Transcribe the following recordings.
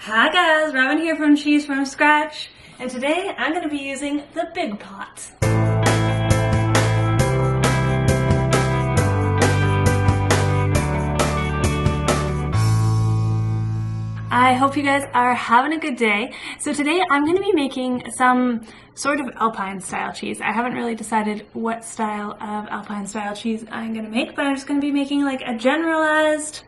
Hi guys, Robin here from Cheese from Scratch, and today I'm going to be using the big pot. I hope you guys are having a good day. So today I'm going to be making some sort of Alpine style cheese. I haven't really decided what style of Alpine style cheese I'm going to make, but I'm just going to be making like a generalized,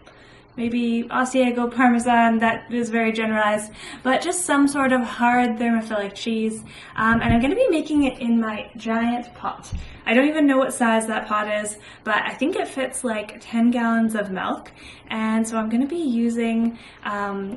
maybe Asiago Parmesan, that is very generalized, but just some sort of hard thermophilic cheese. And I'm going to be making it in my giant pot. I don't even know what size that pot is, but I think it fits like 10 gallons of milk. And so I'm going to be using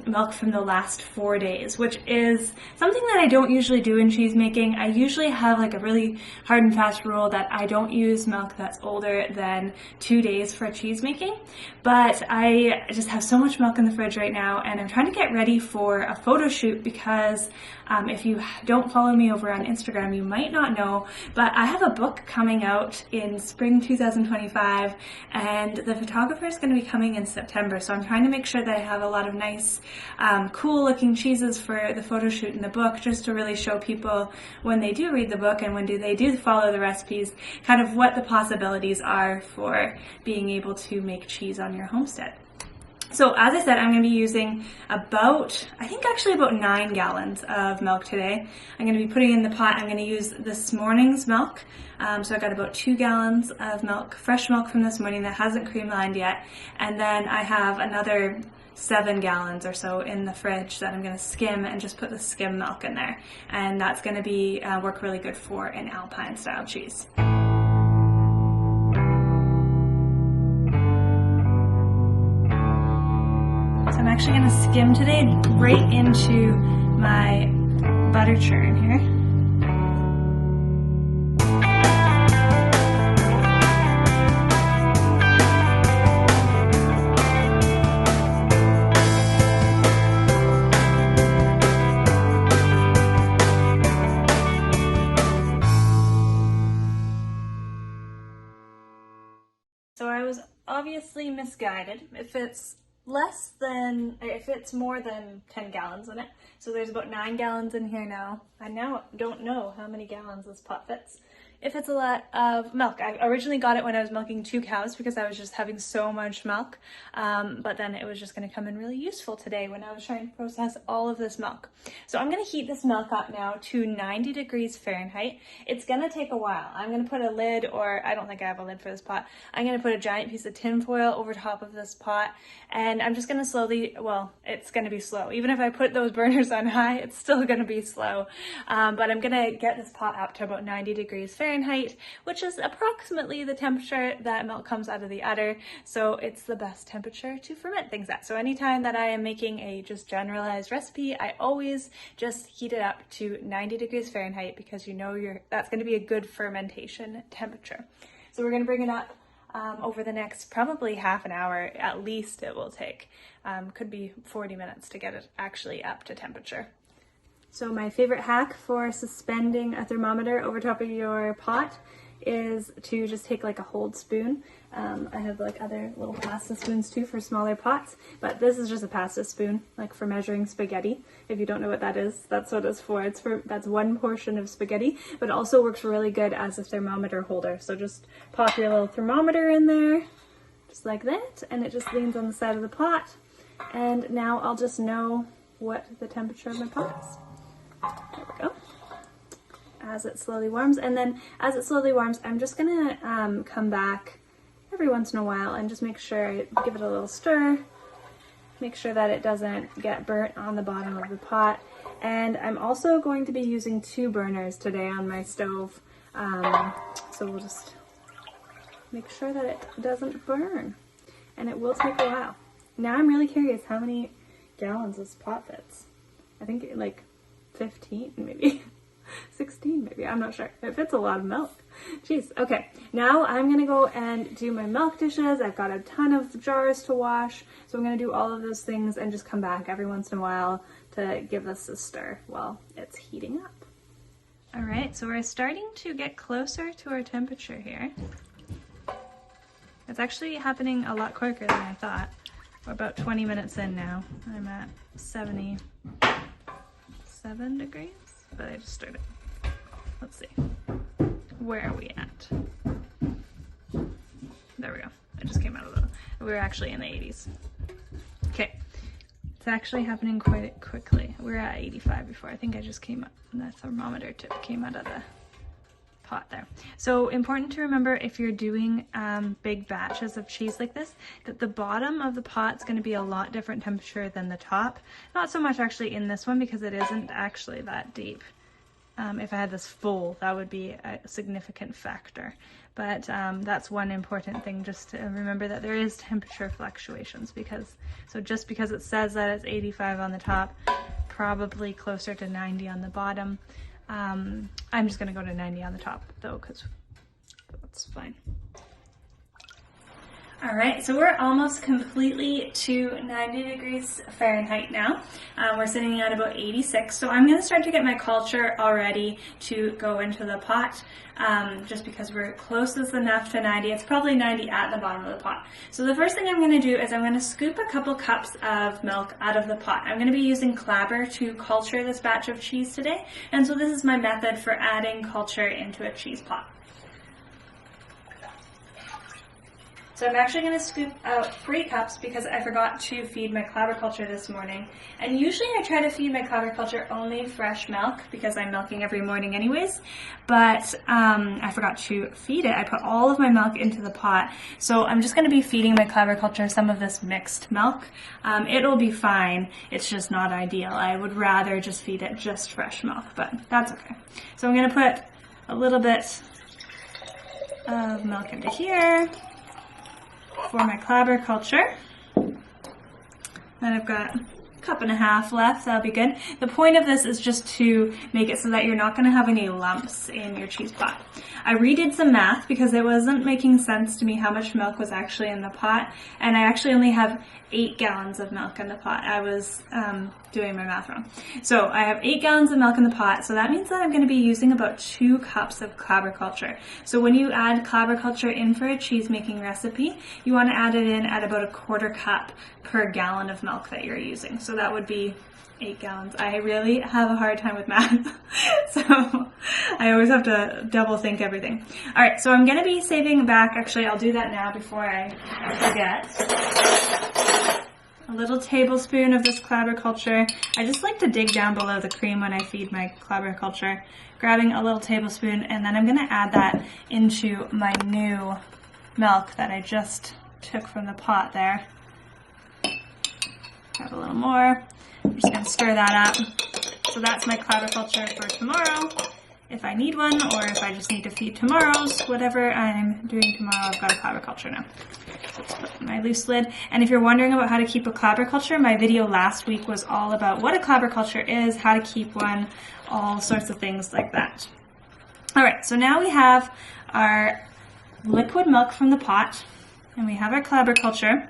milk from the last 4 days, which is something that I don't usually do in cheese making. I usually have like a really hard and fast rule that I don't use milk that's older than 2 days for cheese making. But I just have so much milk in the fridge right now, and I'm trying to get ready for a photo shoot because if you don't follow me over on Instagram, you might not know, but I have a book coming out in spring 2025, and the photographer is going to be coming in September, so I'm trying to make sure that I have a lot of nice, cool looking cheeses for the photo shoot in the book, just to really show people when they do read the book and when they do follow the recipes, kind of what the possibilities are for being able to make cheese on your homestead. So as I said, I'm going to be using about 9 gallons of milk today. I'm going to be putting in the pot. I'm going to use this morning's milk. So I got about 2 gallons of milk, fresh milk from this morning that hasn't cream lined yet. And then I have another 7 gallons or so in the fridge that I'm going to skim and just put the skim milk in there. And that's going to be work really good for an Alpine style cheese. So I'm actually going to skim today right into my butter churn here. So I was obviously misguided. If it's more than 10 gallons in it. So there's about 9 gallons in here now. I now don't know how many gallons this pot fits. If it's a lot of milk. I originally got it when I was milking 2 cows because I was just having so much milk. But then it was just going to come in really useful today when I was trying to process all of this milk. So I'm going to heat this milk up now to 90 degrees Fahrenheit. It's going to take a while. I'm going to put a lid, or I don't think I have a lid for this pot. I'm going to put a giant piece of tin foil over top of this pot, and I'm just going to it's going to be slow. Even if I put those burners on high, it's still going to be slow. But I'm going to get this pot up to about 90 degrees Fahrenheit, which is approximately the temperature that milk comes out of the udder. So it's the best temperature to ferment things at. So anytime that I am making a just generalized recipe, I always just heat it up to 90 degrees Fahrenheit because that's going to be a good fermentation temperature. So we're going to bring it up over the next probably half an hour at least it will take. Could be 40 minutes to get it actually up to temperature. So my favorite hack for suspending a thermometer over top of your pot is to just take like a hold spoon. I have like other little pasta spoons too for smaller pots, but this is just a pasta spoon, like for measuring spaghetti. If you don't know what that is, that's what it's for. That's one portion of spaghetti, but it also works really good as a thermometer holder. So just pop your little thermometer in there, just like that, and it just leans on the side of the pot. And now I'll just know what the temperature of my pot is. There we go. As it slowly warms, and then as it slowly warms, I'm just gonna come back every once in a while and just make sure, give it a little stir, make sure that it doesn't get burnt on the bottom of the pot. And I'm also going to be using 2 burners today on my stove, so we'll just make sure that it doesn't burn, and it will take a while. Now I'm really curious how many gallons this pot fits. I think like 15 maybe. 16 maybe, I'm not sure. It fits a lot of milk. Jeez. Okay, now I'm gonna go and do my milk dishes. I've got a ton of jars to wash, so I'm gonna do all of those things and just come back every once in a while to give this a stir while it's heating up. All right, so we're starting to get closer to our temperature here. It's actually happening a lot quicker than I thought. We're about 20 minutes in now. I'm at 77 degrees, but I just started. Let's see. Where are we at? There we go. I just came out a little. We were actually in the 80s. Okay. It's actually happening quite quickly. We were at 85 before. I think I just came up. The thermometer tip came out of the pot there. So important to remember if you're doing big batches of cheese like this, that the bottom of the pot's going to be a lot different temperature than the top. Not so much actually in this one because it isn't actually that deep. If I had this full, that would be a significant factor. But that's one important thing, just to remember that there is temperature fluctuations so just because it says that it's 85 on the top, probably closer to 90 on the bottom. I'm just gonna go to 90 on the top though, because that's fine. All right, so we're almost completely to 90 degrees Fahrenheit now. We're sitting at about 86, so I'm gonna start to get my culture all ready to go into the pot, just because we're close enough to 90. It's probably 90 at the bottom of the pot. So the first thing I'm gonna do is I'm gonna scoop a couple cups of milk out of the pot. I'm gonna be using clabber to culture this batch of cheese today, and so this is my method for adding culture into a cheese pot. So I'm actually going to scoop out 3 cups because I forgot to feed my clabber culture this morning. And usually I try to feed my clabber culture only fresh milk because I'm milking every morning anyways. But I forgot to feed it. I put all of my milk into the pot. So I'm just going to be feeding my clabber culture some of this mixed milk. It'll be fine. It's just not ideal. I would rather just feed it just fresh milk, but that's okay. So I'm going to put a little bit of milk into here for my clabber culture. Then I've got a cup and a half left, that'll be good. The point of this is just to make it so that you're not going to have any lumps in your cheese pot. I redid some math because it wasn't making sense to me how much milk was actually in the pot, and I actually only have 8 gallons of milk in the pot. I was doing my math wrong. So I have 8 gallons of milk in the pot, so that means that I'm going to be using about 2 cups of clabber culture. So when you add clabber culture in for a cheese making recipe, you want to add it in at about 1/4 cup per gallon of milk that you're using. So that would be 8 gallons. I really have a hard time with math, so I always have to double think everything. All right, so I'm going to be saving back, actually I'll do that now before I forget, a little tablespoon of this clabber culture. I just like to dig down below the cream when I feed my clabber culture. Grabbing a little tablespoon, and then I'm going to add that into my new milk that I just took from the pot there. Grab a little more. I'm just going to stir that up. So that's my clabber culture for tomorrow, if I need one, or if I just need to feed tomorrow's, whatever I'm doing tomorrow, I've got a clabber culture now. So let's put my loose lid. And if you're wondering about how to keep a clabber culture, my video last week was all about what a clabber culture is, how to keep one, all sorts of things like that. All right, so now we have our liquid milk from the pot, and we have our clabber culture.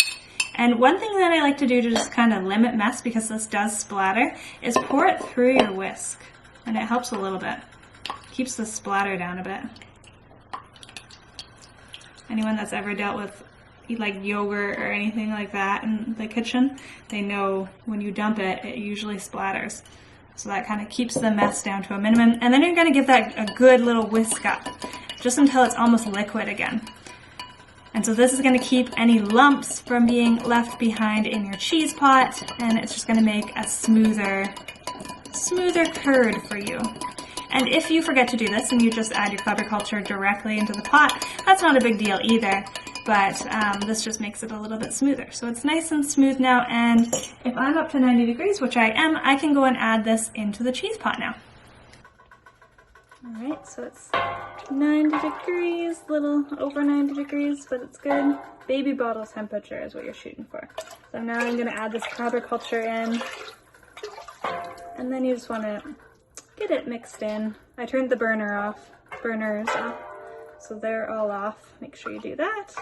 And one thing that I like to do to just kind of limit mess, because this does splatter, is pour it through your whisk. And it helps a little bit. Keeps the splatter down a bit. Anyone that's ever dealt with like yogurt or anything like that in the kitchen, they know when you dump it, it usually splatters. So that kind of keeps the mess down to a minimum. And then you're going to give that a good little whisk up, just until it's almost liquid again. And so this is going to keep any lumps from being left behind in your cheese pot, and it's just going to make a smoother curd for you. And if you forget to do this and you just add your clabber culture directly into the pot, that's not a big deal either, but this just makes it a little bit smoother. So it's nice and smooth now, and if I'm up to 90 degrees, which I am, I can go and add this into the cheese pot now. All right, so it's 90 degrees, little over 90 degrees, but it's good. Baby bottle temperature is what you're shooting for. So now I'm going to add this clabber culture in, and then you just want to get it mixed in. I turned the burners off, so they're all off. Make sure you do that.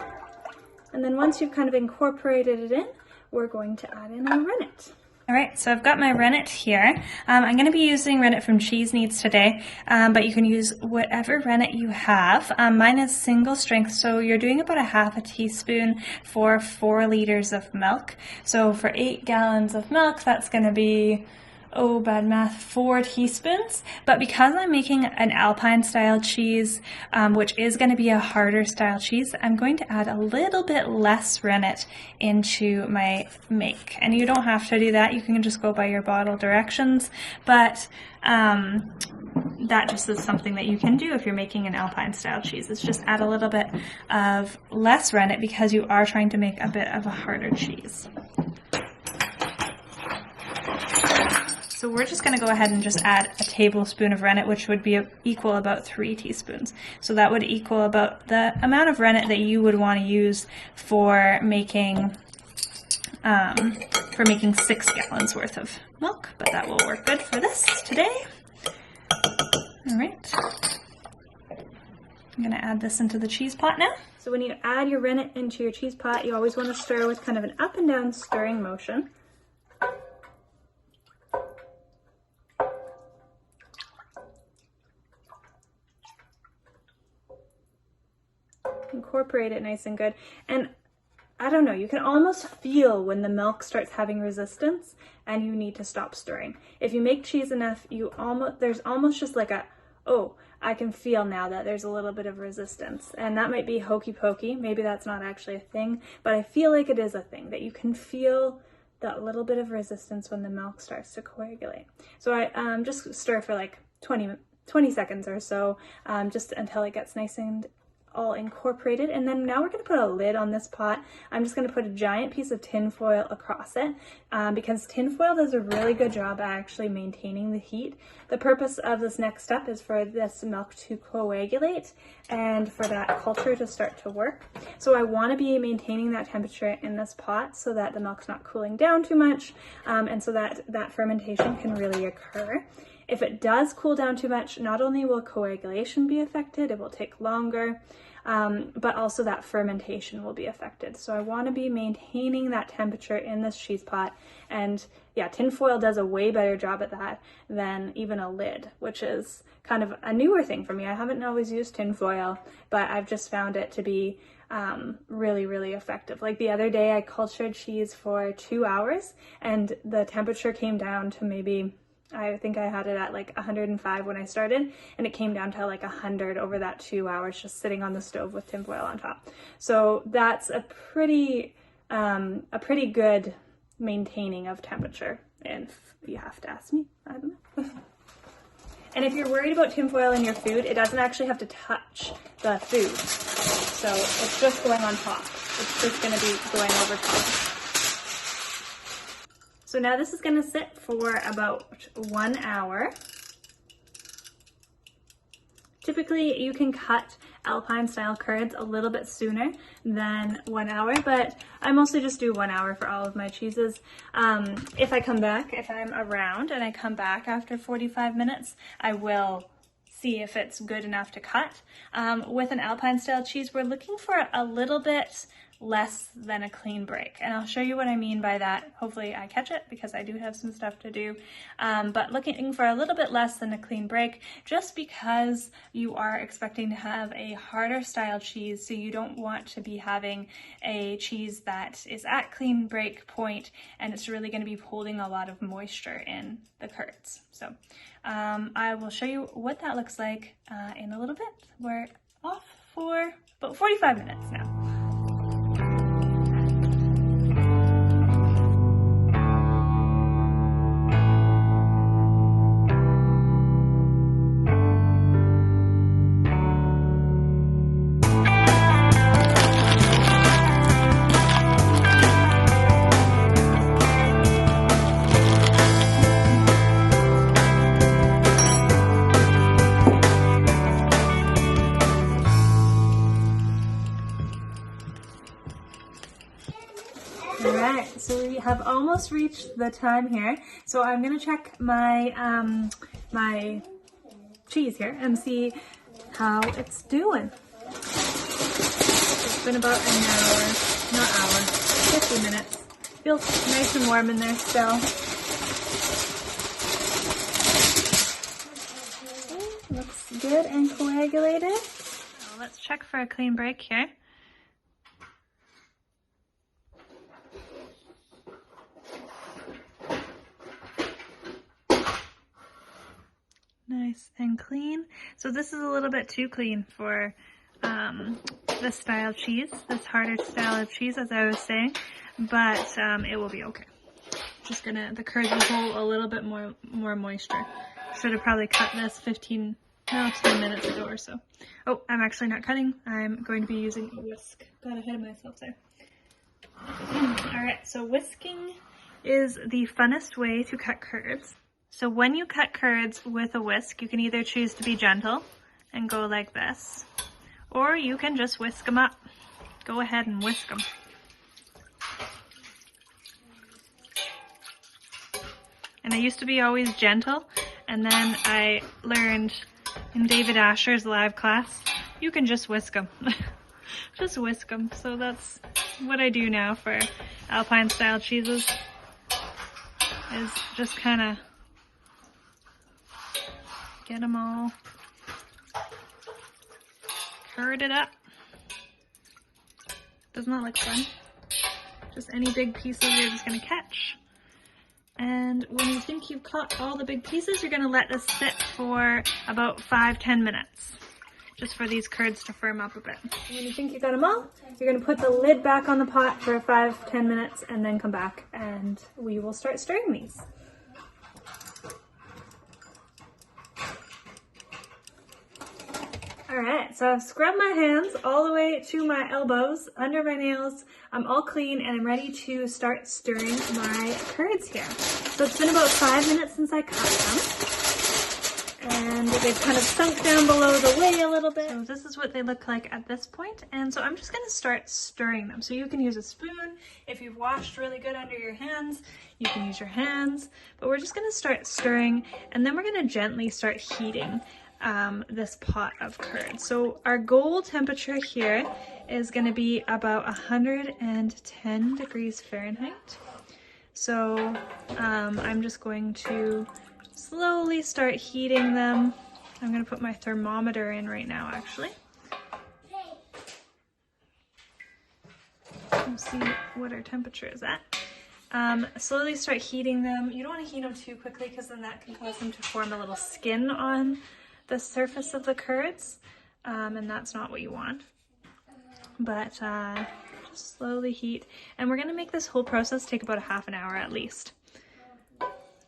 And then once you've kind of incorporated it in, we're going to add in our rennet. All right, so I've got my rennet here. I'm going to be using rennet from Cheese Needs today, but you can use whatever rennet you have. Mine is single strength, so you're doing about a half a teaspoon for 4 liters of milk. So for 8 gallons of milk, that's going to be, oh, bad math, 4 teaspoons. But because I'm making an Alpine style cheese, which is going to be a harder style cheese, I'm going to add a little bit less rennet into my make. And you don't have to do that. You can just go by your bottle directions. But that just is something that you can do if you're making an Alpine style cheese. It's just add a little bit of less rennet because you are trying to make a bit of a harder cheese. So we're just going to go ahead and just add a tablespoon of rennet, which would be equal about 3 teaspoons. So that would equal about the amount of rennet that you would want to use for making 6 gallons worth of milk. But that will work good for this today. All right. I'm going to add this into the cheese pot now. So when you add your rennet into your cheese pot, you always want to stir with kind of an up and down stirring motion. Incorporate it nice and good. And I don't know, you can almost feel when the milk starts having resistance and you need to stop stirring. If you make cheese enough, there's almost just like a, oh, I can feel now that there's a little bit of resistance. And that might be hokey pokey. Maybe that's not actually a thing, but I feel like it is a thing, that you can feel that little bit of resistance when the milk starts to coagulate. So I just stir for like 20 seconds or so, just until it gets nice and all incorporated. And then now we're going to put a lid on this pot. I'm just going to put a giant piece of tin foil across it because tin foil does a really good job at actually maintaining the heat. The purpose of this next step is for this milk to coagulate and for that culture to start to work. So I want to be maintaining that temperature in this pot so that the milk's not cooling down too much, and so that that fermentation can really occur. If it does cool down too much, not only will coagulation be affected, it will take longer, but also that fermentation will be affected. So I want to be maintaining that temperature in this cheese pot. And yeah, tin foil does a way better job at that than even a lid, which is kind of a newer thing for me. I haven't always used tin foil, but I've just found it to be really, really effective. Like the other day I cultured cheese for 2 hours and the temperature came down to maybe, I think I had it at like 105 when I started, and it came down to like 100 over that 2 hours just sitting on the stove with tinfoil on top. So that's a pretty good maintaining of temperature, if you have to ask me. I don't know. And if you're worried about tinfoil in your food, it doesn't actually have to touch the food. So it's just going on top. It's just going to be going over top. So now this is going to sit for about 1 hour. Typically you can cut Alpine style curds a little bit sooner than 1 hour, but I mostly just do 1 hour for all of my cheeses. If I'm around and I come back after 45 minutes, I will see if it's good enough to cut. With an Alpine style cheese, we're looking for a little bit less than a clean break, and I'll show you what I mean by that. Hopefully I catch it because I do have some stuff to do, but looking for a little bit less than a clean break just because you are expecting to have a harder style cheese, so you don't want to be having a cheese that is at clean break point and it's really going to be holding a lot of moisture in the curds. So I will show you what that looks like in a little bit. We're off for about 45 minutes now. Alright, so we have almost reached the time here. So I'm going to check my my cheese here and see how it's doing. It's been about an hour, 50 minutes. Feels nice and warm in there still. good and coagulated. So let's check for a clean break here. Nice and clean. So this is a little bit too clean for this style of cheese, this harder style of cheese, as I was saying, but it will be okay. Just gonna, the curds will hold a little bit more moisture. Should have probably cut this 10 minutes ago or so. Oh, I'm actually not cutting. I'm going to be using a whisk. Got ahead of myself there. Alright, so whisking is the funnest way to cut curds. So when you cut curds with a whisk, you can either choose to be gentle and go like this, or you can just whisk them up. Go ahead and whisk them. And I used to be always gentle, and then I learned in David Asher's live class, you can just whisk them. Just whisk them. So that's what I do now for Alpine style cheeses, is just kind of get them all curded up. Doesn't that look fun? Just any big pieces you're just going to catch. And when you think you've caught all the big pieces, you're going to let this sit for about 5-10 minutes, just for these curds to firm up a bit. When you think you got them all, you're going to put the lid back on the pot for 5-10 minutes and then come back and we will start stirring these. Alright, so I've scrubbed my hands all the way to my elbows, under my nails. I'm all clean and I'm ready to start stirring my curds here. So it's been about 5 minutes since I cut them. And they've kind of sunk down below the whey a little bit. So this is what they look like at this point. And so I'm just going to start stirring them. So you can use a spoon. If you've washed really good under your hands, you can use your hands. But we're just going to start stirring and then we're going to gently start heating this pot of curds. So our goal temperature here is going to be about 110 degrees Fahrenheit. So I'm just going to slowly start heating them. I'm going to put my thermometer in right now, actually. Let's see what our temperature is at. Slowly start heating them. You don't want to heat them too quickly because then that can cause them to form a little skin on the surface of the curds, and that's not what you want. But just slowly heat, and we're going to make this whole process take about a half an hour at least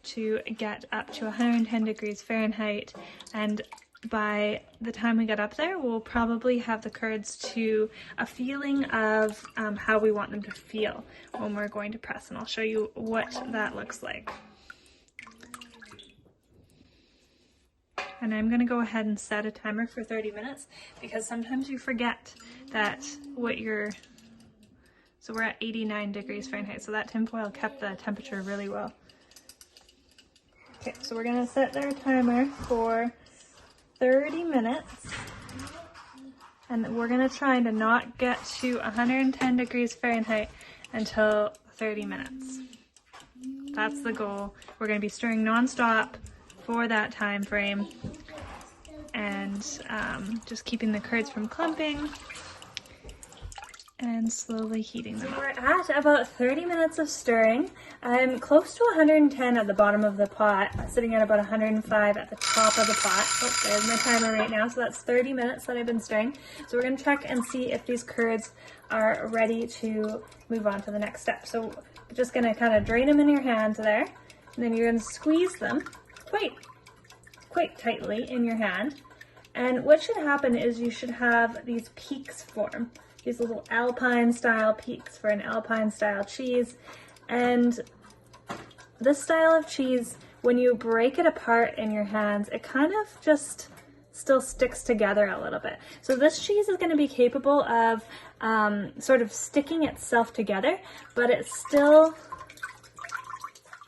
to get up to 110 degrees Fahrenheit. And by the time we get up there, we'll probably have the curds to a feeling of how we want them to feel when we're going to press, and I'll show you what that looks like. And I'm going to go ahead and set a timer for 30 minutes because sometimes you forget that so we're at 89 degrees Fahrenheit, so that tinfoil kept the temperature really well. Okay, so we're going to set our timer for 30 minutes and we're going to try to not get to 110 degrees Fahrenheit until 30 minutes. That's the goal. We're going to be stirring non-stop for that time frame, and just keeping the curds from clumping and slowly heating them up. We're at about 30 minutes of stirring. I'm close to 110 at the bottom of the pot, sitting at about 105 at the top of the pot. Oh, there's my timer right now, so that's 30 minutes that I've been stirring. So we're going to check and see if these curds are ready to move on to the next step. So just going to kind of drain them in your hands there, and then you're going to squeeze them quite tightly in your hand. And what should happen is you should have these peaks form, these little Alpine style peaks for an Alpine style cheese. And this style of cheese, when you break it apart in your hands, it kind of just still sticks together a little bit. So this cheese is going to be capable of sort of sticking itself together, but it still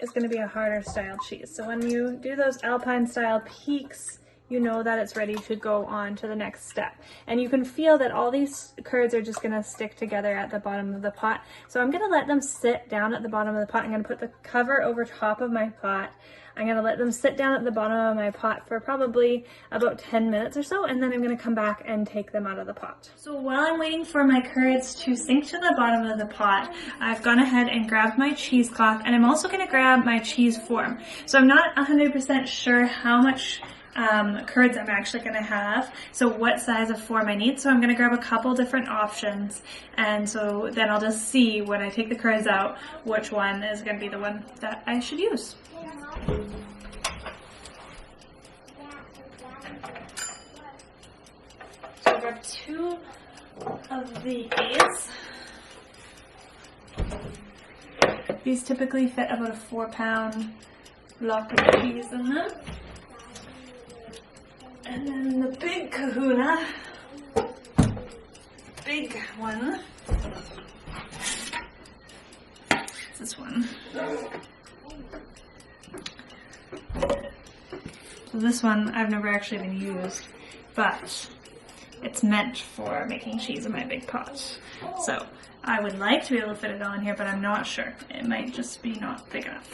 is going to be a harder style cheese. So when you do those Alpine style peaks, you know that it's ready to go on to the next step. And you can feel that all these curds are just gonna stick together at the bottom of the pot. So I'm gonna let them sit down at the bottom of the pot. I'm gonna put the cover over top of my pot. I'm gonna let them sit down at the bottom of my pot for probably about 10 minutes or so, and then I'm gonna come back and take them out of the pot. So while I'm waiting for my curds to sink to the bottom of the pot, I've gone ahead and grabbed my cheesecloth, and I'm also gonna grab my cheese form. So I'm not 100% sure how much curds I'm actually gonna have, so what size of form I need. So I'm gonna grab a couple different options, and so then I'll just see when I take the curds out which one is gonna be the one that I should use. So I grabbed 2 of these. These typically fit about a 4-pound block of cheese in them. And then the big kahuna, big one, it's this one. So this one I've never actually been used, but it's meant for making cheese in my big pot. So I would like to be able to fit it on here, but I'm not sure. It might just be not big enough.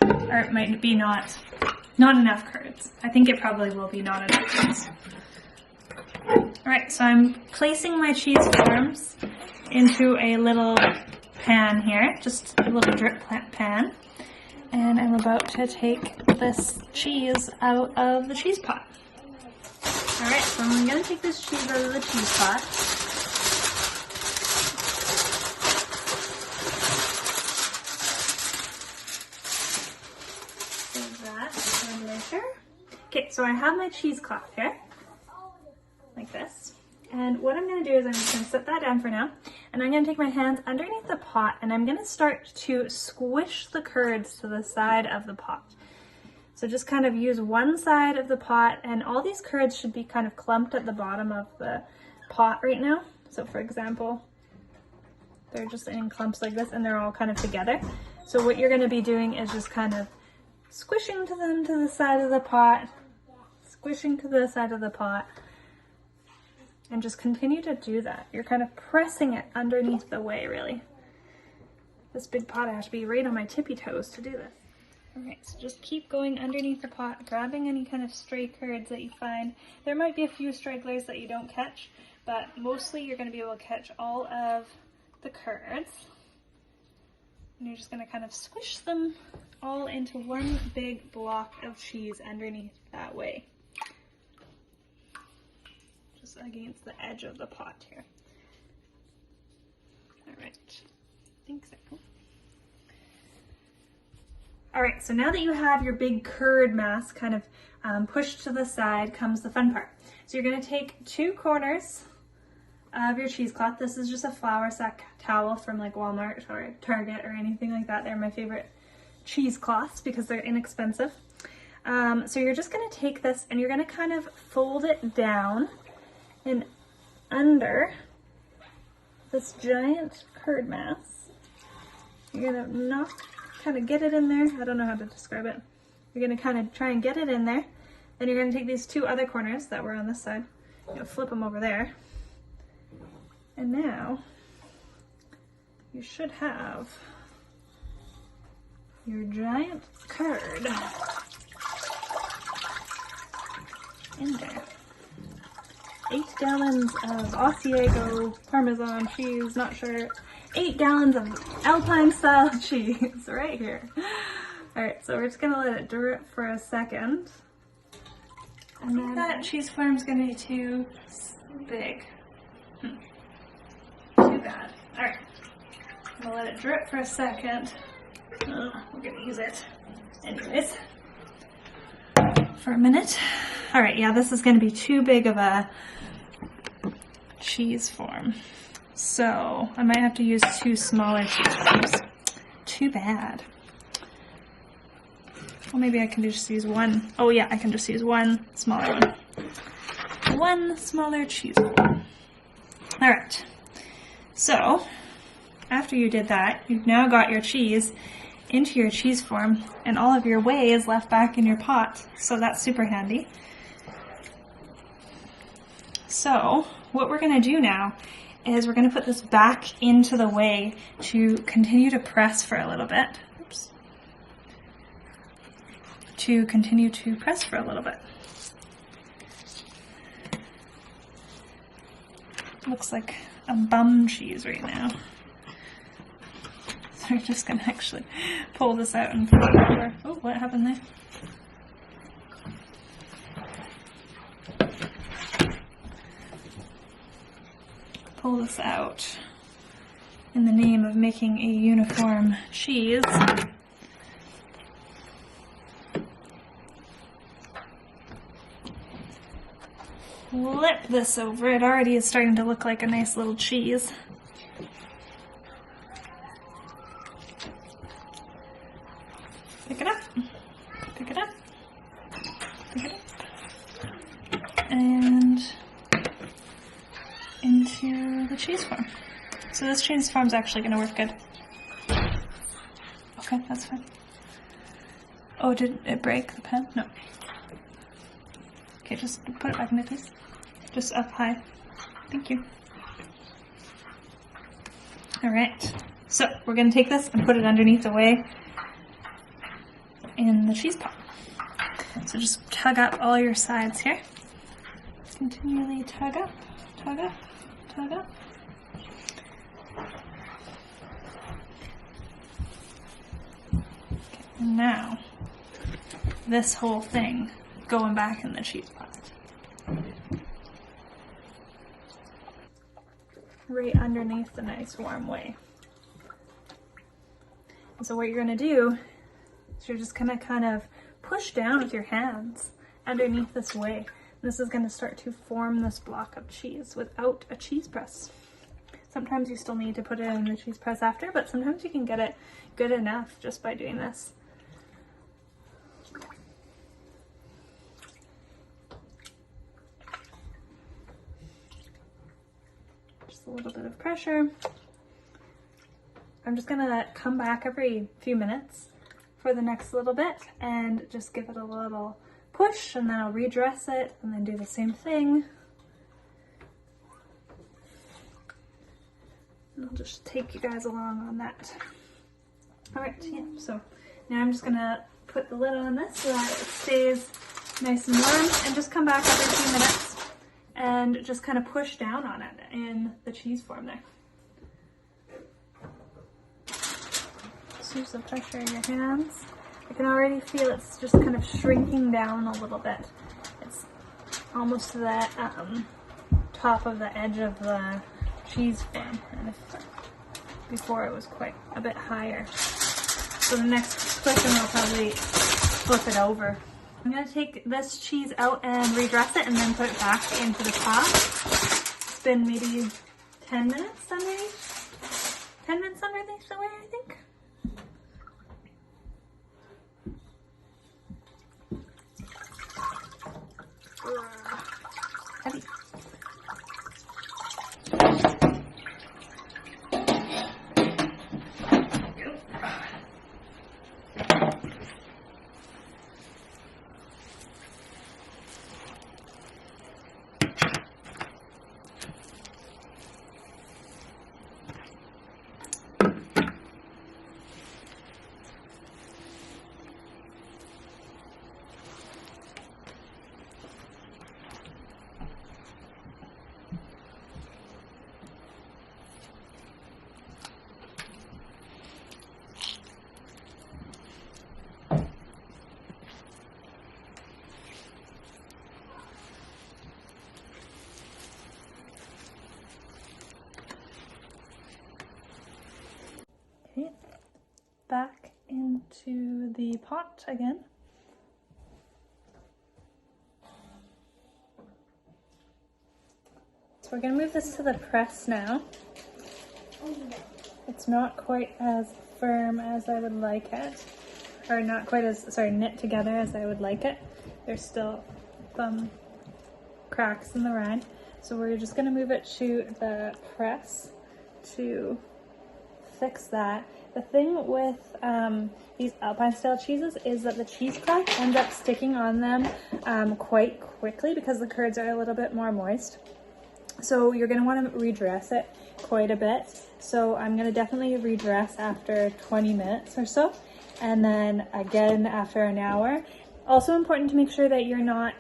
Or it might be not enough curds. I think it probably will be not enough curds. Alright, so I'm placing my cheese forms into a little pan here, just a little drip pan. And I'm about to take this cheese out of the cheese pot. Alright, so I'm going to take this cheese out of the cheese pot. Save that and later. Okay, so I have my cheesecloth here, like this. And what I'm going to do is I'm just going to set that down for now. And I'm going to take my hands underneath the pot and I'm going to start to squish the curds to the side of the pot. So just kind of use one side of the pot, and all these curds should be kind of clumped at the bottom of the pot right now. So for example, they're just in clumps like this and they're all kind of together. So what you're going to be doing is just kind of squishing to them to the side of the pot, squishing to the side of the pot, and just continue to do that. You're kind of pressing it underneath the whey, really. This big pot, I have to be right on my tippy toes to do this. Alright, so just keep going underneath the pot, grabbing any kind of stray curds that you find. There might be a few stragglers that you don't catch, but mostly you're going to be able to catch all of the curds. And you're just going to kind of squish them all into one big block of cheese underneath that whey. Just against the edge of the pot here. Alright, I think so. Alright, so now that you have your big curd mass kind of pushed to the side comes the fun part. So you're going to take 2 corners of your cheesecloth. This is just a flour sack towel from like Walmart or Target or anything like that. They're my favorite cheesecloths because they're inexpensive. So you're just going to take this and you're going to kind of fold it down and under this giant curd mass. You're going to kind of get it in there. I don't know how to describe it. You're going to kind of try and get it in there. Then you're going to take these 2 other corners that were on this side. You're going to flip them over there. And now you should have your giant curd in there. 8 gallons of Asiago parmesan cheese, not sure. 8 gallons of Alpine style cheese right here. Alright, so we're just gonna let it drip for a second. And then that cheese form's gonna be too big. Too bad. Alright, I'm gonna let it drip for a second. Oh, we're gonna use it anyways for a minute. Alright, yeah, this is gonna be too big of a cheese form. So I might have to use 2 smaller cheese forms. Too bad. Well, maybe I can just use 1. Oh yeah, I can just use 1 smaller one. 1 smaller cheese form. Alright, so after you did that, you've now got your cheese into your cheese form, and all of your whey is left back in your pot, so that's super handy. So what we're going to do now is we're going to put this back into the whey to continue to press for a little bit. Oops. To continue to press for a little bit. Looks like a bum cheese right now. So we're just going to actually pull this out and put it over. Oh, what happened there? Pull this out in the name of making a uniform cheese. Flip this over. It already is starting to look like a nice little cheese. Pick it up. Pick it up. Pick it up. And into the cheese form. So this cheese form is actually going to work good. Okay, that's fine. Oh, did it break the pen? No. Okay, just put it back in place. Just up high. Thank you. Alright, so we're going to take this and put it underneath the whey in the cheese pot. So just tug up all your sides here. Continually tug up, tug up, tug up. Okay, and now this whole thing going back in the cheese pot. Right underneath the nice warm whey. And so what you're going to do is you're just going to kind of push down with your hands underneath this whey. This is going to start to form this block of cheese without a cheese press. Sometimes you still need to put it in the cheese press after, but sometimes you can get it good enough just by doing this. Just a little bit of pressure. I'm just going to come back every few minutes for the next little bit and just give it a little push, and then I'll redress it and then do the same thing. And I'll just take you guys along on that. Alright, yeah, so now I'm just gonna put the lid on this so that it stays nice and warm, and just come back every few minutes and just kind of push down on it in the cheese form there. Just use the pressure in your hands. I can already feel it's just kind of shrinking down a little bit. It's almost to the top of the edge of the cheese form. And before it was quite a bit higher. So the next pushing I'll probably flip it over. I'm going to take this cheese out and redress it and then put it back into the pot. It's been maybe 10 minutes underneath. 10 minutes underneath the whey, I think. Heavy. Okay, back into the pot again. So we're going to move this to the press now. It's not quite as firm as I would like it, or not quite as, knit together as I would like it. There's still some cracks in the rind. So we're just going to move it to the press to fix that. The thing with these Alpine style cheeses is that the cheesecloth ends up sticking on them quite quickly because the curds are a little bit more moist. So you're going to want to redress it quite a bit. So I'm going to definitely redress after 20 minutes or so, and then again after an hour. Also important to make sure that you're not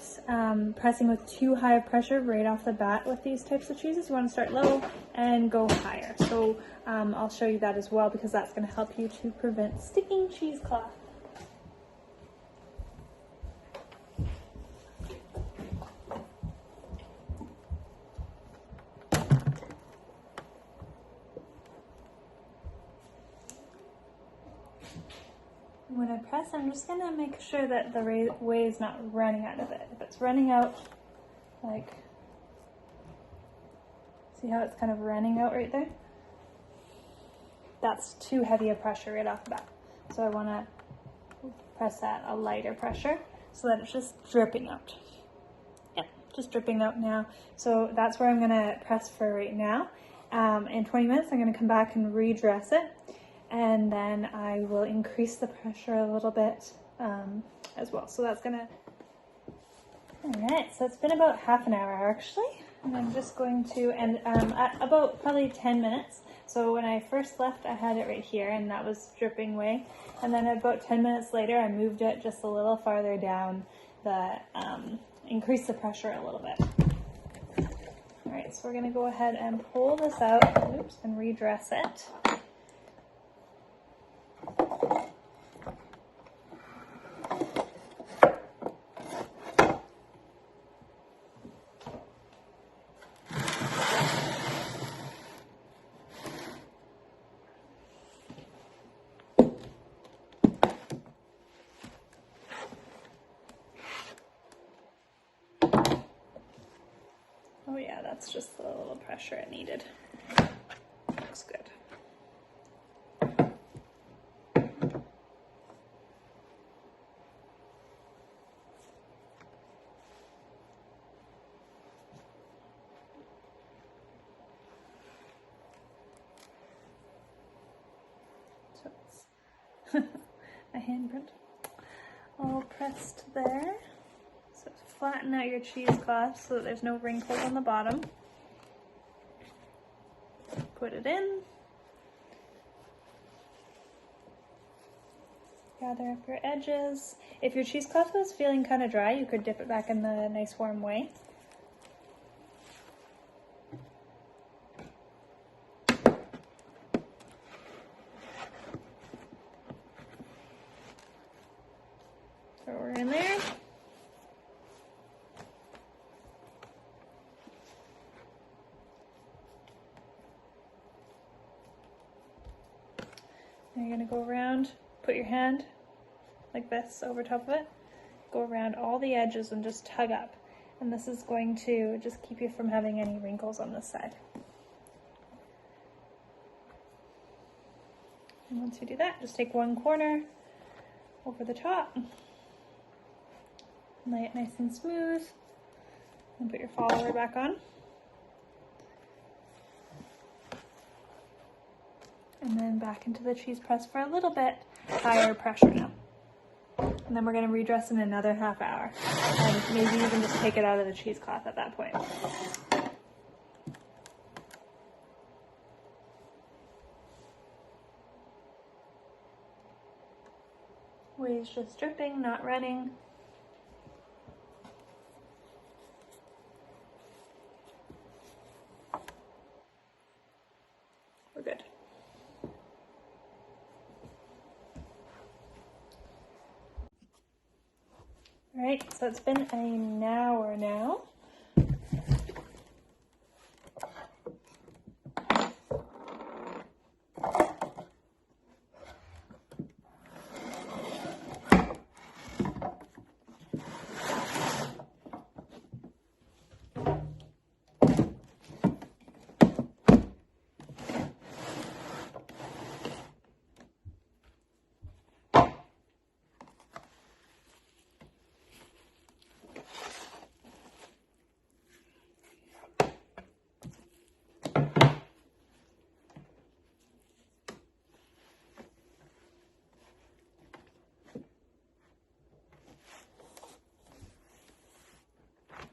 pressing with too high of pressure right off the bat with these types of cheeses. You want to start low and go higher. So I'll show you that as well, because that's going to help you to prevent sticking cheesecloth. When I press, I'm just going to make sure that the whey is not running out of it. If it's running out, like, see how it's kind of running out right there? That's too heavy a pressure right off the bat. So I want to press at a lighter pressure so that it's just dripping out. Yep, just dripping out now. So that's where I'm going to press for right now. In 20 minutes, I'm going to come back and redress it. And then I will increase the pressure a little bit as well. So that's gonna, all right, so it's been about half an hour actually. And I'm just going to, and at about probably 10 minutes. So when I first left, I had it right here and that was dripping whey. And then about 10 minutes later, I moved it just a little farther down, increase the pressure a little bit. All right, so we're gonna go ahead and pull this out, oops, and redress it. Oh yeah, that's just the little pressure it needed. Looks good. So it's a handprint all pressed there. So flatten out your cheesecloth so that there's no wrinkles on the bottom. Put it in. Gather up your edges. If your cheesecloth was feeling kind of dry, you could dip it back in the nice warm whey. Throw her in there. Now you're going to go around, put your hand like this over top of it, go around all the edges and just tug up. And this is going to just keep you from having any wrinkles on this side. And once you do that, just take one corner over the top, lay it nice and smooth, and put your follower back on. And then back into the cheese press for a little bit higher pressure now. And then we're going to redress in another half hour. And maybe even just take it out of the cheesecloth at that point. Whey's just dripping, not running. We're good. All right, so it's been an hour now.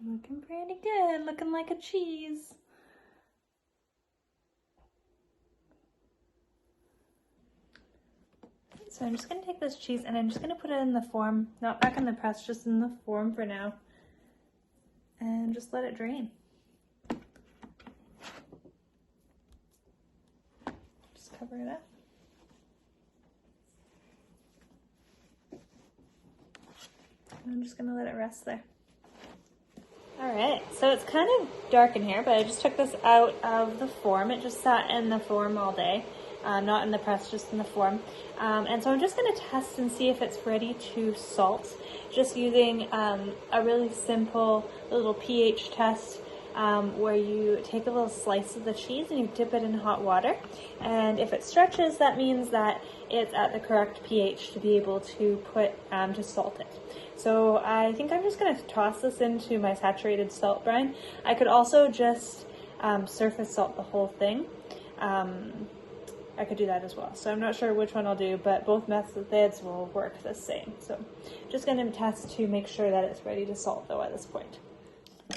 Looking pretty good, looking like a cheese. So I'm just gonna take this cheese and I'm just gonna put it in the form, not back in the press, just in the form for now. And just let it drain. Just cover it up. And I'm just gonna let it rest there. All right, so it's kind of dark in here, but I just took this out of the form. It just sat in the form all day, not in the press, just in the form. And so I'm just gonna test and see if it's ready to salt, just using a really simple little pH test where you take a little slice of the cheese and you dip it in hot water. And if it stretches, that means that it's at the correct pH to be able to put, to salt it. So I think I'm just going to toss this into my saturated salt brine. I could also just surface salt the whole thing. I could do that as well. So I'm not sure which one I'll do, but both methods will work the same. So just going to test to make sure that it's ready to salt though at this point.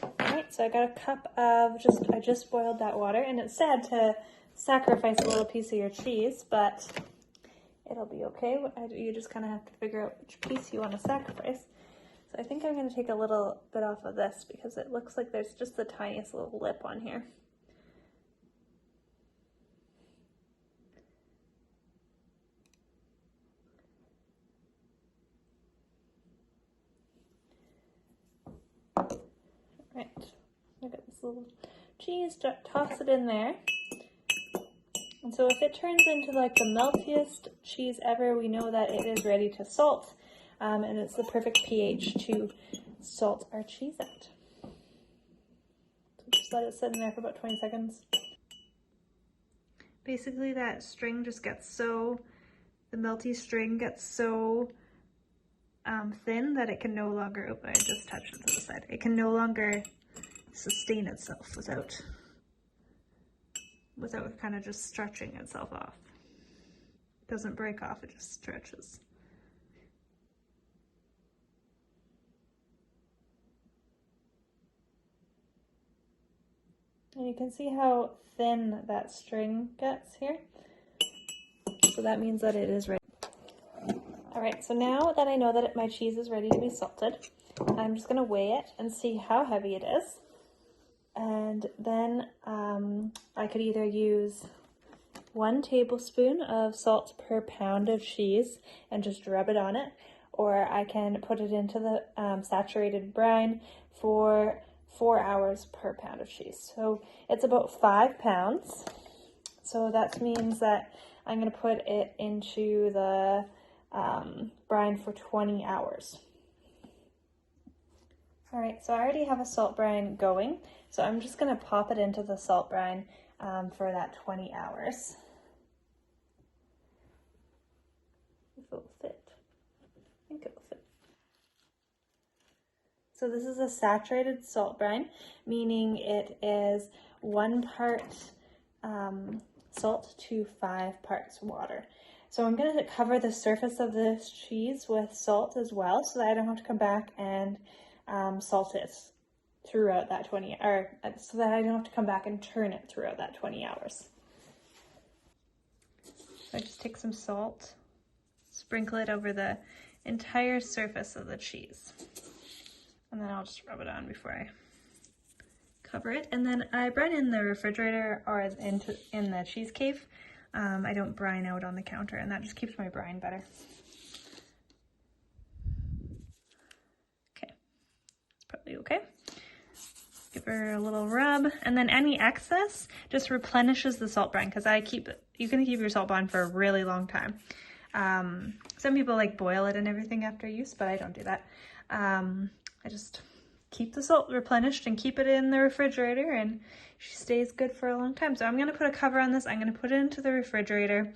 All right, so I got a cup of I just boiled that water, and it's sad to sacrifice a little piece of your cheese, but it'll be okay. You just kind of have to figure out which piece you want to sacrifice. So I think I'm going to take a little bit off of this because it looks like there's just the tiniest little lip on here. Right, I got this little cheese, toss it in there. And so if it turns into like the meltiest cheese ever, we know that it is ready to salt. And it's the perfect pH to salt our cheese at. So just let it sit in there for about 20 seconds. Basically that string just gets so, the melty string gets so thin that it can no longer, I just touched it to the side. It can no longer sustain itself without kind of just stretching itself off. It doesn't break off, it just stretches. And you can see how thin that string gets here. So that means that it is ready. All right, so now that I know that my cheese is ready to be salted, I'm just gonna weigh it and see how heavy it is. And then I could either use 1 tablespoon of salt per pound of cheese and just rub it on it, or I can put it into the saturated brine for 4 hours per pound of cheese. So it's about 5 pounds. So that means that I'm going to put it into the brine for 20 hours. All right, so I already have a salt brine going, so I'm just going to pop it into the salt brine for that 20 hours. If it will fit. I think it will fit. So this is a saturated salt brine, meaning it is 1 part salt to 5 parts water. So I'm going to cover the surface of this cheese with salt as well, so that I don't have to come back and salt it throughout that so that I don't have to come back and turn it throughout that 20 hours. So I just take some salt, sprinkle it over the entire surface of the cheese, and then I'll just rub it on before I cover it. And then I brine in the refrigerator or in the cheese cave. I don't brine out on the counter, and that just keeps my brine better. Okay, it's probably okay. Give her a little rub, and then any excess just replenishes the salt brine, because you can keep your salt brine for a really long time. Some people like boil it and everything after use, but I don't do that. I just keep the salt replenished and keep it in the refrigerator, and she stays good for a long time. So I'm going to put a cover on this. I'm going to put it into the refrigerator,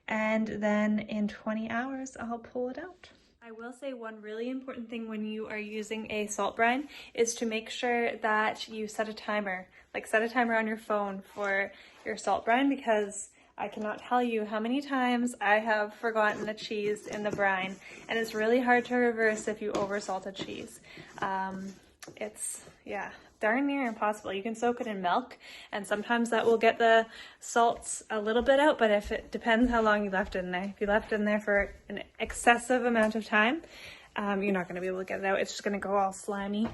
and then in 20 hours I'll pull it out. I will say one really important thing when you are using a salt brine is to make sure that you set a timer. Like, set a timer on your phone for your salt brine, because I cannot tell you how many times I have forgotten a cheese in the brine, and it's really hard to reverse if you oversalt a cheese. it's, yeah, darn near impossible. You can soak it in milk, and sometimes that will get the salts a little bit out, but if it depends how long you left it in there. If you left it in there for an excessive amount of time, you're not going to be able to get it out. It's just going to go all slimy.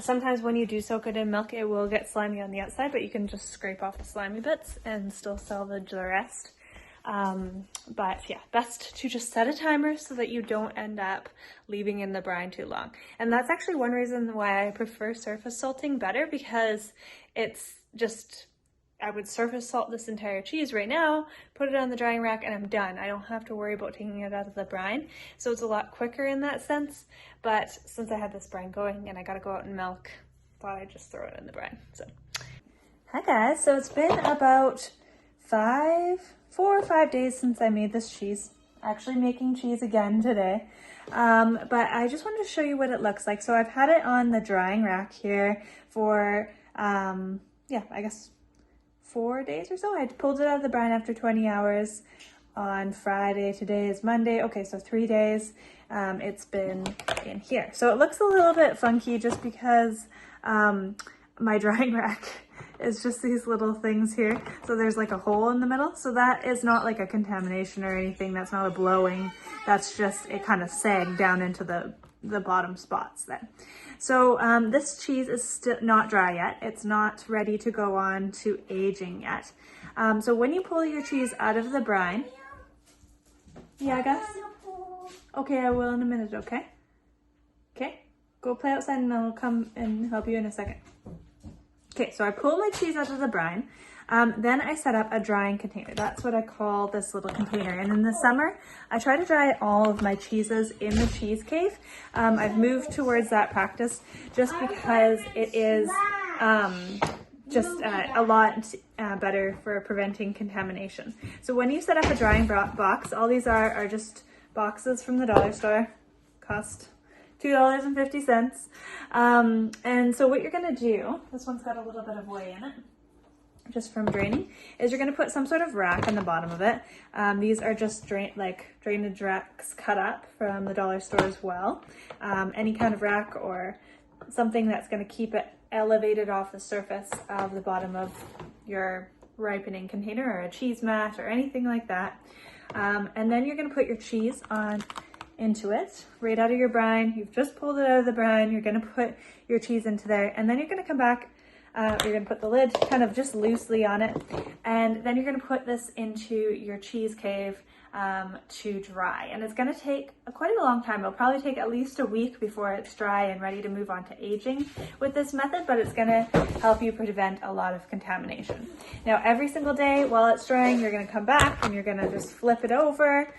Sometimes when you do soak it in milk, it will get slimy on the outside, but you can just scrape off the slimy bits and still salvage the rest. But yeah, best to just set a timer so that you don't end up leaving in the brine too long. And that's actually one reason why I prefer surface salting better, because it's just, I would surface salt this entire cheese right now, put it on the drying rack, and I'm done. I don't have to worry about taking it out of the brine. So it's a lot quicker in that sense. But since I had this brine going and I got to go out and milk, thought I'd just throw it in the brine. So, hi guys. So it's been about 4 or 5 days since I made this cheese. Actually making cheese again today. But I just wanted to show you what it looks like. So I've had it on the drying rack here for, yeah, I guess 4 days or so. I pulled it out of the brine after 20 hours on Friday. Today is Monday. Okay, so 3 days it's been in here. So it looks a little bit funky just because my drying rack is just these little things here. So there's like a hole in the middle. So that is not like a contamination or anything. That's not a blowing. That's just, it kind of sagged down into the bottom spots then. So this cheese is still not dry yet. It's not ready to go on to aging yet. So when you pull your cheese out of the brine, yeah, Gus? Okay, I will in a minute, okay? Okay, go play outside and I'll come and help you in a second. Okay, so I pull my cheese out of the brine. Then I set up a drying container. That's what I call this little container. And in the summer, I try to dry all of my cheeses in the cheese cave. I've moved towards that practice just because it is just a lot better for preventing contamination. So when you set up a drying box, all these are just boxes from the dollar store, cost $2.50. And so what you're gonna do, this one's got a little bit of whey in it, just from draining, is you're gonna put some sort of rack on the bottom of it. These are just drainage racks cut up from the dollar store as well. Any kind of rack or something that's gonna keep it elevated off the surface of the bottom of your ripening container, or a cheese mat or anything like that. And then you're gonna put your cheese on into it, right out of your brine. You've just pulled it out of the brine. You're gonna put your cheese into there, and then you're gonna come back, you're gonna put the lid kind of just loosely on it, and then you're gonna put this into your cheese cave to dry. And it's gonna take quite a long time. It'll probably take at least a week before it's dry and ready to move on to aging with this method, but it's gonna help you prevent a lot of contamination. Now, every single day while it's drying, you're gonna come back and you're gonna just flip it over.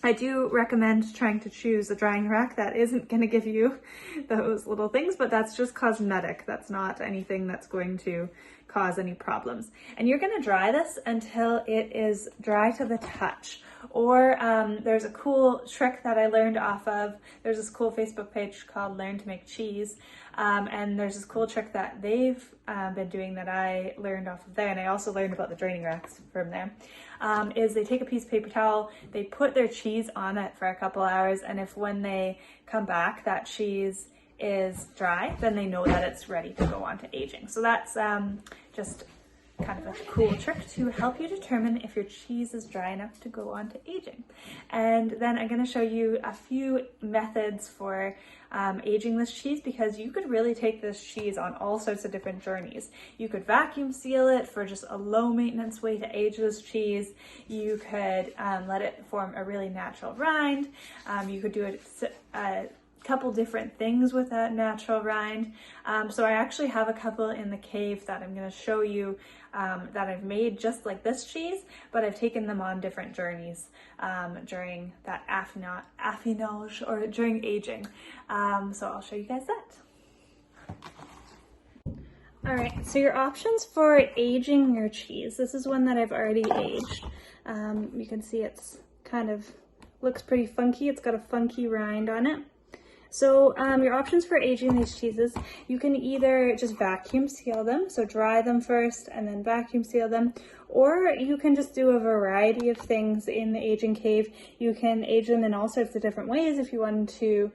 I do recommend trying to choose a drying rack that isn't going to give you those little things, but that's just cosmetic. That's not anything that's going to cause any problems. And you're going to dry this until it is dry to the touch. Or there's a cool trick that I learned off of, there's this cool Facebook page called Learn to Make Cheese. And there's this cool trick that they've been doing that I learned off of there, and I also learned about the draining racks from there, is they take a piece of paper towel, they put their cheese on it for a couple hours, and if when they come back that cheese is dry, then they know that it's ready to go on to aging. So that's just kind of a cool trick to help you determine if your cheese is dry enough to go on to aging. And then I'm going to show you a few methods for aging this cheese, because you could really take this cheese on all sorts of different journeys. You could vacuum seal it for just a low maintenance way to age this cheese. You could let it form a really natural rind. You could do it couple different things with that natural rind. So I actually have a couple in the cave that I'm going to show you that I've made just like this cheese, but I've taken them on different journeys during that affinage or during aging. So I'll show you guys that. All right, so your options for aging your cheese. This is one that I've already aged. You can see it's kind of looks pretty funky. It's got a funky rind on it. So your options for aging these cheeses, you can either just vacuum seal them, so dry them first and then vacuum seal them, or you can just do a variety of things in the aging cave. You can age them in all sorts of different ways. If you wanted to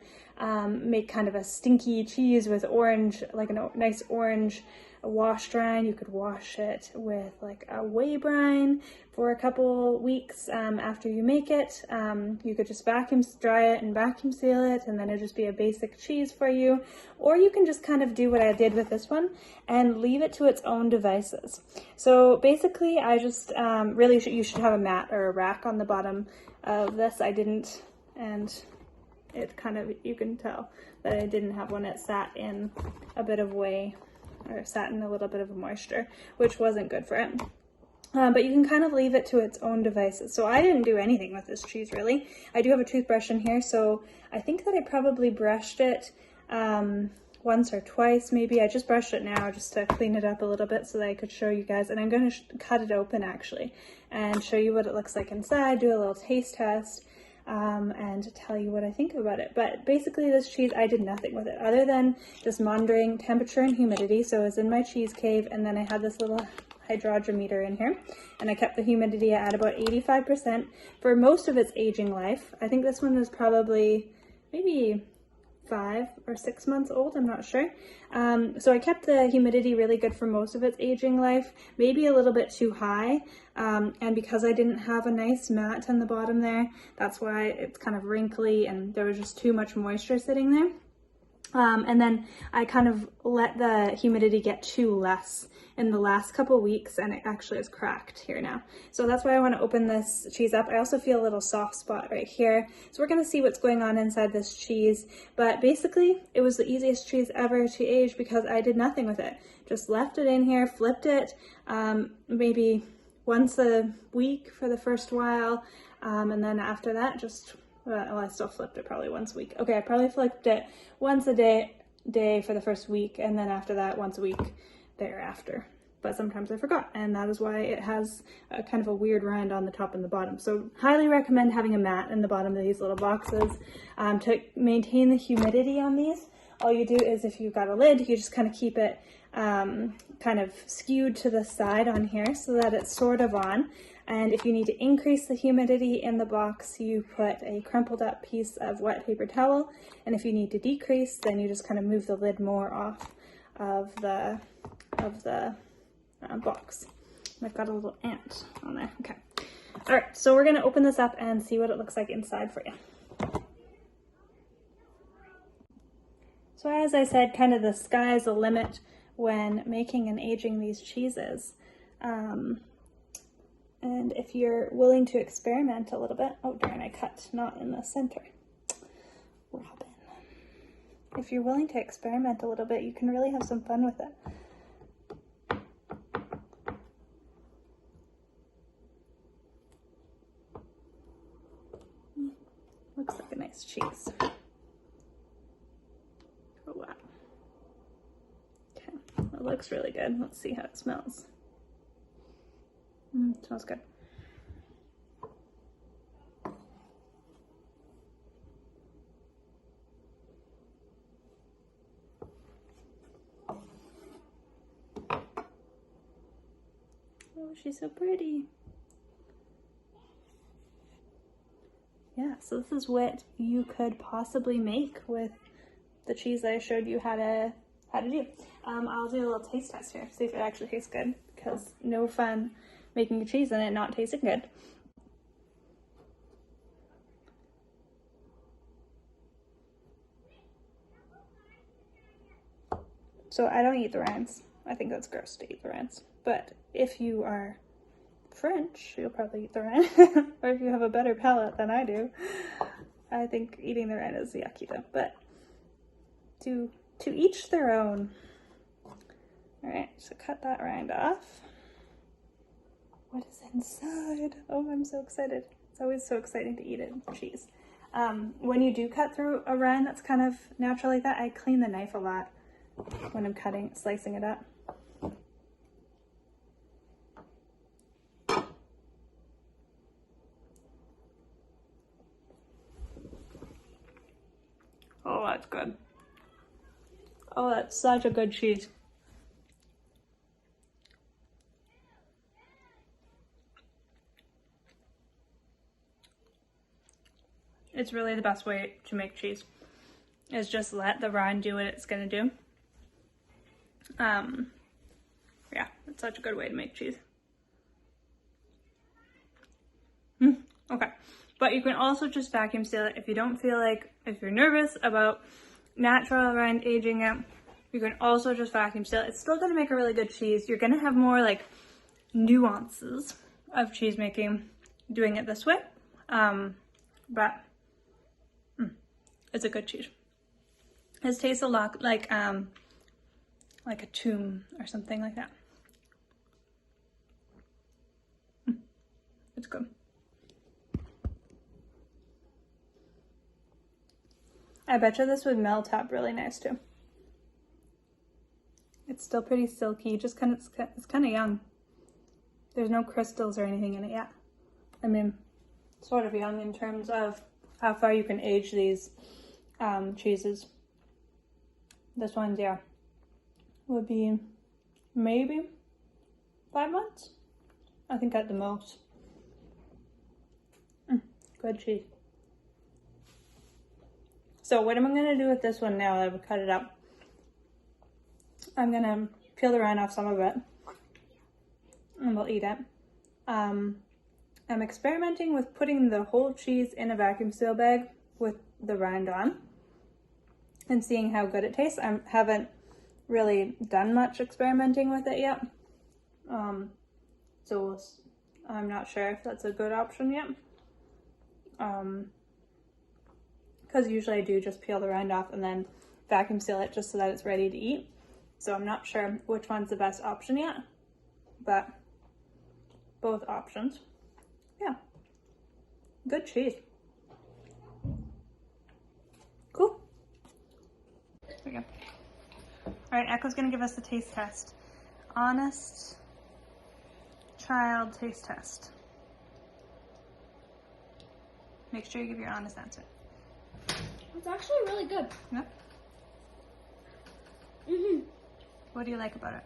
make kind of a stinky cheese with orange, like a nice orange wash brine, you could wash it with like a whey brine for a couple weeks after you make it. You could just vacuum dry it and vacuum seal it, and then it'd just be a basic cheese for you. Or you can just kind of do what I did with this one and leave it to its own devices. So basically I just you should have a mat or a rack on the bottom of this. I didn't, and it kind of, you can tell that I didn't have one. It sat in a bit of whey, or sat in a little bit of moisture, which wasn't good for it. But you can kind of leave it to its own devices. So I didn't do anything with this cheese really. I do have a toothbrush in here, so I think that I probably brushed it once or twice maybe. I just brushed it now just to clean it up a little bit so that I could show you guys. And I'm going to cut it open actually and show you what it looks like inside, do a little taste test, and tell you what I think about it. But basically this cheese, I did nothing with it other than just monitoring temperature and humidity. So it was in my cheese cave, and then I had this little hydrometer in here, and I kept the humidity at about 85% for most of its aging life. I think this one is probably maybe 5 or 6 months old, I'm not sure. So I kept the humidity really good for most of its aging life, maybe a little bit too high. And because I didn't have a nice mat on the bottom there, that's why it's kind of wrinkly and there was just too much moisture sitting there. And then I kind of let the humidity get too less in the last couple weeks, and it actually is cracked here now. So that's why I want to open this cheese up. I also feel a little soft spot right here. So we're going to see what's going on inside this cheese. But basically, it was the easiest cheese ever to age because I did nothing with it. Just left it in here, flipped it maybe once a week for the first while. And then after that, just, well, I still flipped it probably once a week. Okay, I probably flipped it once a day for the first week, and then after that, once a week thereafter. But sometimes I forgot, and that is why it has a kind of a weird rind on the top and the bottom. So highly recommend having a mat in the bottom of these little boxes to maintain the humidity on these. All you do is, if you've got a lid, you just kind of keep it kind of skewed to the side on here so that it's sort of on. And if you need to increase the humidity in the box, you put a crumpled up piece of wet paper towel. And if you need to decrease, then you just kind of move the lid more off of the box. I've got a little ant on there. Okay. All right, so we're gonna open this up and see what it looks like inside for you. So as I said, kind of the sky's the limit when making and aging these cheeses. And if you're willing to experiment a little bit, oh darn, I cut not in the center. Robin. If you're willing to experiment a little bit, you can really have some fun with it. Looks like a nice cheese. Oh wow. Okay, it looks really good. Let's see how it smells. It smells good. Oh, she's so pretty. Yeah, so this is what you could possibly make with the cheese that I showed you how to do. I'll do a little taste test here, see if it actually tastes good, because no fun making a cheese and it not tasting good. So I don't eat the rinds. I think that's gross to eat the rinds. But if you are French, you'll probably eat the rind. Or if you have a better palate than I do. I think eating the rind is yucky though. But to each their own. Alright, so cut that rind off. What is inside? Oh, I'm so excited. It's always so exciting to eat it with cheese. When you do cut through a rind that's kind of natural like that, I clean the knife a lot when I'm slicing it up. Oh, that's good. Oh, that's such a good cheese. It's really the best way to make cheese, is just let the rind do what it's gonna do. Yeah, it's such a good way to make cheese. Okay, but you can also just vacuum seal it if you don't feel like, if you're nervous about natural rind aging it, you can also just vacuum seal it. It's still gonna make a really good cheese. You're gonna have more like nuances of cheese making doing it this way, but it's a good cheese. It tastes a lot like a tomb or something like that. It's good. I bet you this would melt up really nice too. It's still pretty silky, just it's kind of young. There's no crystals or anything in it yet. I mean, sort of young in terms of how far you can age these cheeses. This one's, yeah, would be maybe 5 months, I think, at the most. Good cheese. So what am I going to do with this one now that I've cut it up? I'm going to peel the rind off some of it and we'll eat it. I'm experimenting with putting the whole cheese in a vacuum seal bag with the rind on and seeing how good it tastes. I haven't really done much experimenting with it yet. So I'm not sure if that's a good option yet. Because usually I do just peel the rind off and then vacuum seal it just so that it's ready to eat. So I'm not sure which one's the best option yet, but both options. Yeah, good cheese. Cool. There we go. All right, Echo's gonna give us the taste test. Honest child taste test. Make sure you give your honest answer. It's actually really good. Yep. What do you like about it?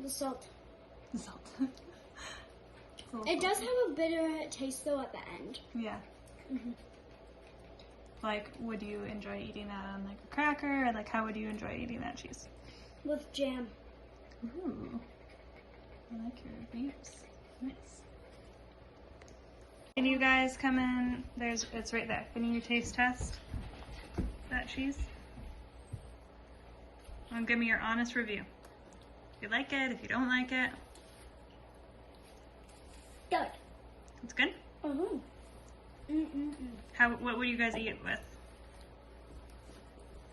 The salt. The salt. It does have a bitter taste though at the end. Yeah. Like, would you enjoy eating that on like a cracker, or like how would you enjoy eating that cheese? With jam. Ooh. I like your reviews. Nice. Can you guys come in? It's right there. Can you taste test that cheese? And give me your honest review. If you like it, if you don't like it. Good. It's good? What would you guys eat it with?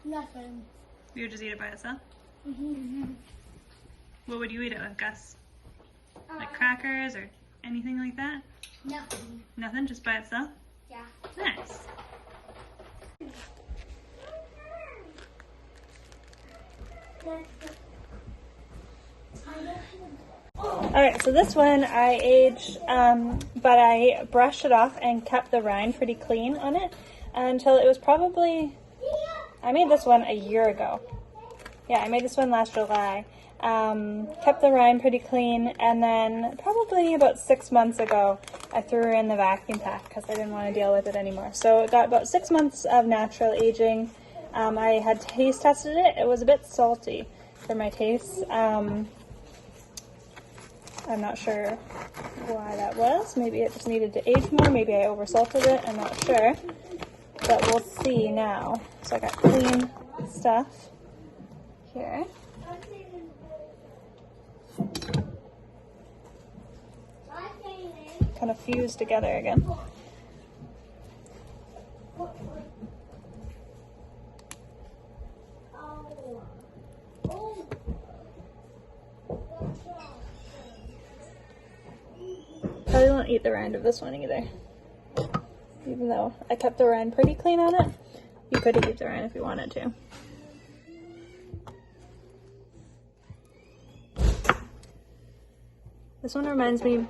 Nothing. You would just eat it by itself? What would you eat it with, Gus? Like crackers or anything like that? Nothing. Nothing, just by itself? Yeah. Nice. Alright, so this one I aged, but I brushed it off and kept the rind pretty clean on it until it was probably, I made this one a year ago. Yeah, I made this one last July. Kept the rind pretty clean, and then probably about 6 months ago I threw her in the vacuum pack because I didn't want to deal with it anymore. So it got about 6 months of natural aging. I had taste tested it. It was a bit salty for my taste. I'm not sure why that was. Maybe it just needed to age more. Maybe I oversalted it. I'm not sure. But we'll see now. So I got clean stuff here. Kind of fused together again. Probably won't eat the rind of this one either. Even though I kept the rind pretty clean on it, you could eat the rind if you wanted to. This one reminds me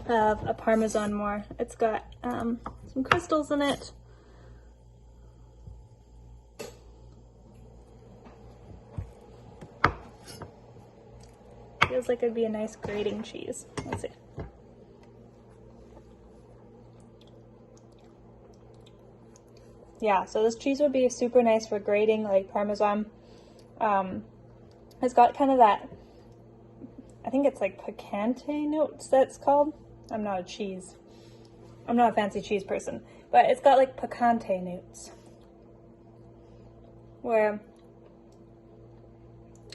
of a parmesan more. It's got some crystals in it. Feels like it'd be a nice grating cheese. Let's see. Yeah, so this cheese would be super nice for grating, like Parmesan. It's got kind of that, I think it's like picante notes that's called. I'm not a fancy cheese person, but it's got like picante notes. Where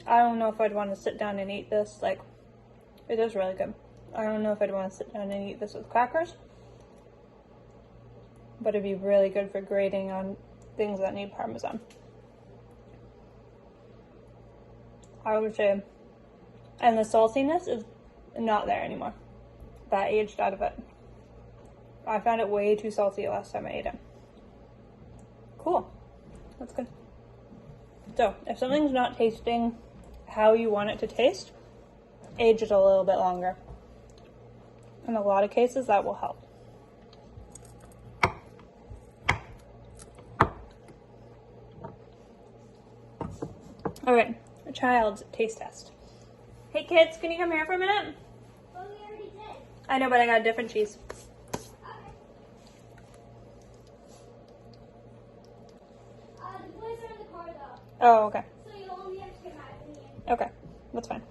I don't know if I'd want to sit down and eat this, like, it is really good. I don't know if I'd want to sit down and eat this with crackers, but it'd be really good for grating on things that need Parmesan. I would say, and the saltiness is not there anymore. That aged out of it. I found it way too salty last time I ate it. Cool. That's good. So, if something's not tasting how you want it to taste, age it a little bit longer. In a lot of cases, that will help. All right, a child's taste test. Hey kids, can you come here for a minute? Well, we already did. I know, but I got a different cheese. The boys are in the car though. Oh, okay. So you'll only have to get mad at me. Okay, that's fine.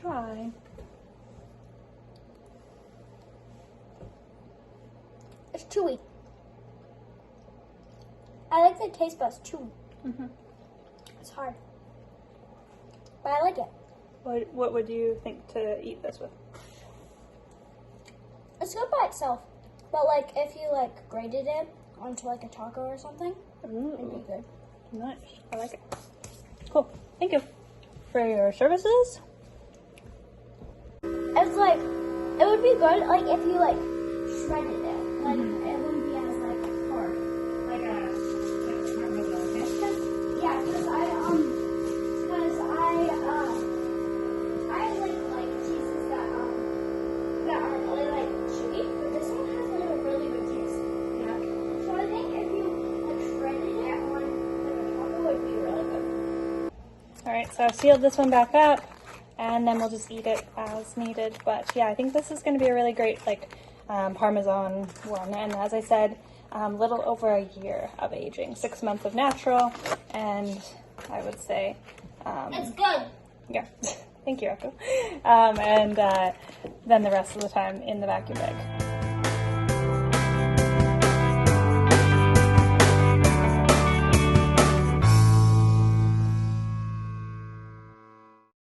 Try. It's chewy. I like the taste, but it's chewy. It's hard. But I like it. What would you think to eat this with? It's good by itself. But like if you like grated it onto like a taco or something, it'd be good. Nice. I like it. Cool. Thank you for your services. It's like, it would be good like if you like shredded it. Like it wouldn't be as like hard. Like a Parmesan, okay? Yeah, because I like cheeses that aren't really like chewy, but this one has like a really good taste. Yeah. So I think if you like shredded it on like a taco, it would be really good. All right, so I've sealed this one back up, and then we'll just eat it as needed. But yeah, I think this is going to be a really great like Parmesan one. And as I said, little over a year of aging, 6 months of natural, and I would say, It's good. yeah, thank you, Echo. And then the rest of the time in the vacuum bag.